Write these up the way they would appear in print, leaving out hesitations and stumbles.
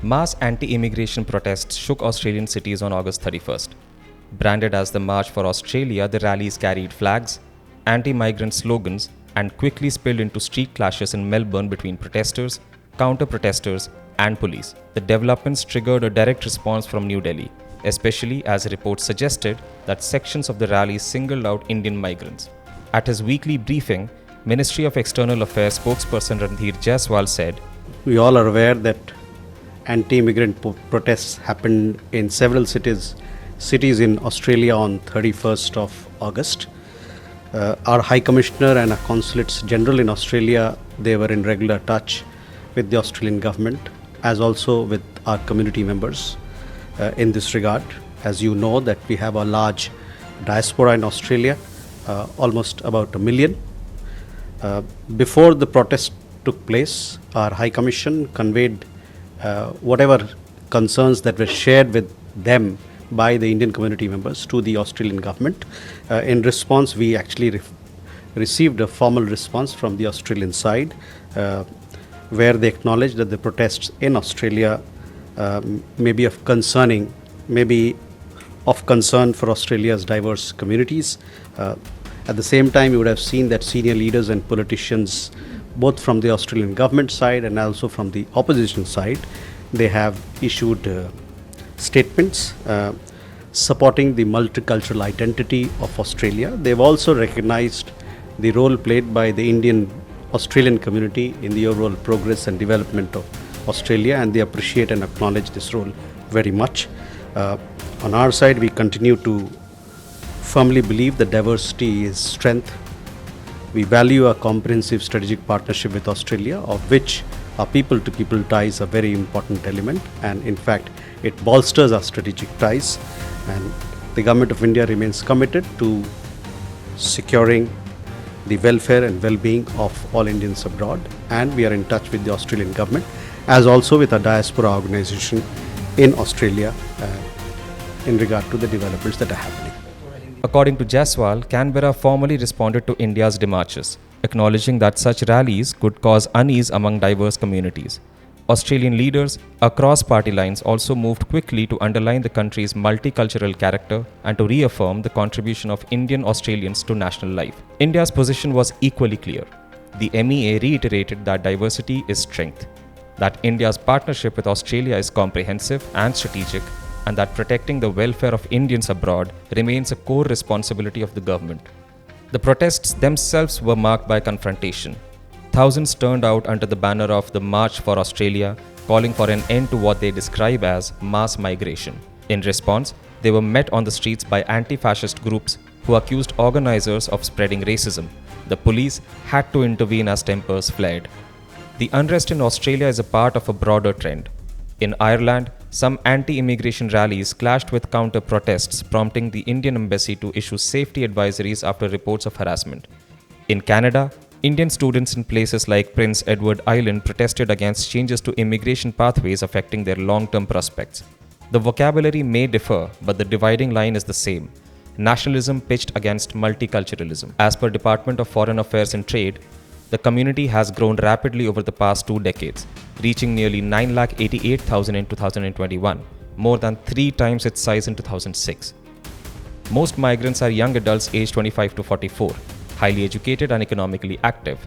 Mass anti-immigration protests shook Australian cities on August 31st. Branded as the March for Australia, the rallies carried flags, anti-migrant slogans, and quickly spilled into street clashes in Melbourne between protesters, counter-protesters, and police. The developments triggered a direct response from New Delhi, especially as reports suggested that sections of the rallies singled out Indian migrants. At his weekly briefing, Ministry of External Affairs spokesperson Ranveer Jaiswal said, "We all are aware that anti-immigrant protests happened in several cities in Australia on 31st of August. Our High Commissioner and our Consulates General in Australia, they were in regular touch with the Australian government as also with our community members in this regard. As you know that we have a large diaspora in Australia, almost about 1 million. Before the protest took place, our High Commission conveyed whatever concerns that were shared with them by the Indian community members to the Australian government. In response, we actually received a formal response from the Australian side where they acknowledged that the protests in Australia may be of concern for Australia's diverse communities. At the same time, you would have seen that senior leaders and politicians, both from the Australian government side and also from the opposition side, they have issued statements supporting the multicultural identity of Australia. They've also recognized the role played by the Indian Australian community in the overall progress and development of Australia, and they appreciate and acknowledge this role very much. On our side, we continue to firmly believe that diversity is strength. We value a comprehensive strategic partnership with Australia, of which our people-to-people ties are a very important element, and in fact, it bolsters our strategic ties. And the Government of India remains committed to securing the welfare and well-being of all Indians abroad, and we are in touch with the Australian government as also with our diaspora organization in Australia in regard to the developments that are happening. According to Jaiswal, Canberra formally responded to India's demarches, acknowledging that such rallies could cause unease among diverse communities. Australian leaders across party lines also moved quickly to underline the country's multicultural character and to reaffirm the contribution of Indian Australians to national life. India's position was equally clear. The MEA reiterated that diversity is strength, that India's partnership with Australia is comprehensive and strategic, and that protecting the welfare of Indians abroad remains a core responsibility of the government. The protests themselves were marked by confrontation. Thousands turned out under the banner of the March for Australia, calling for an end to what they describe as mass migration. In response, they were met on the streets by anti-fascist groups who accused organizers of spreading racism. The police had to intervene as tempers flared. The unrest in Australia is a part of a broader trend. In Ireland, some anti-immigration rallies clashed with counter-protests, prompting the Indian embassy to issue safety advisories after reports of harassment. In Canada, Indian students in places like Prince Edward Island protested against changes to immigration pathways affecting their long-term prospects. The vocabulary may differ, but the dividing line is the same: nationalism pitched against multiculturalism. As per Department of Foreign Affairs and Trade, the community has grown rapidly over the past 2 decades, reaching nearly 988,000 in 2021, more than 3 times its size in 2006. Most migrants are young adults aged 25 to 44, highly educated and economically active.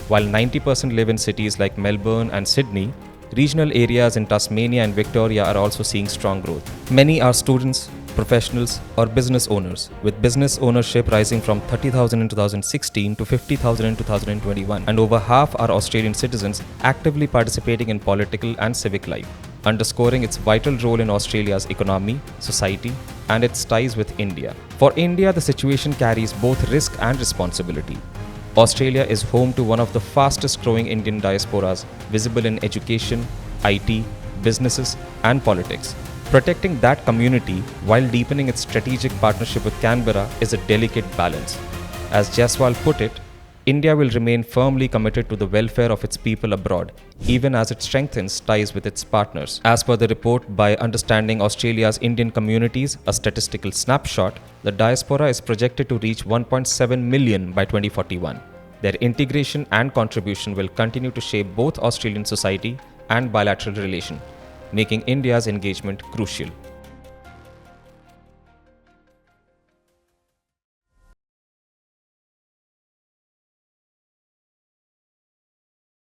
While 90% live in cities like Melbourne and Sydney, regional areas in Tasmania and Victoria are also seeing strong growth. Many are students, professionals, or business owners, with business ownership rising from 30,000 in 2016 to 50,000 in 2021, and over half are Australian citizens actively participating in political and civic life, underscoring its vital role in Australia's economy, society, and its ties with India. For India, the situation carries both risk and responsibility. Australia is home to one of the fastest growing Indian diasporas, visible in education, IT, businesses, and politics. Protecting that community while deepening its strategic partnership with Canberra is a delicate balance. As Jaiswal put it, India will remain firmly committed to the welfare of its people abroad, even as it strengthens ties with its partners. As per the report by Understanding Australia's Indian Communities, a statistical snapshot, the diaspora is projected to reach 1.7 million by 2041. Their integration and contribution will continue to shape both Australian society and bilateral relation, making India's engagement crucial.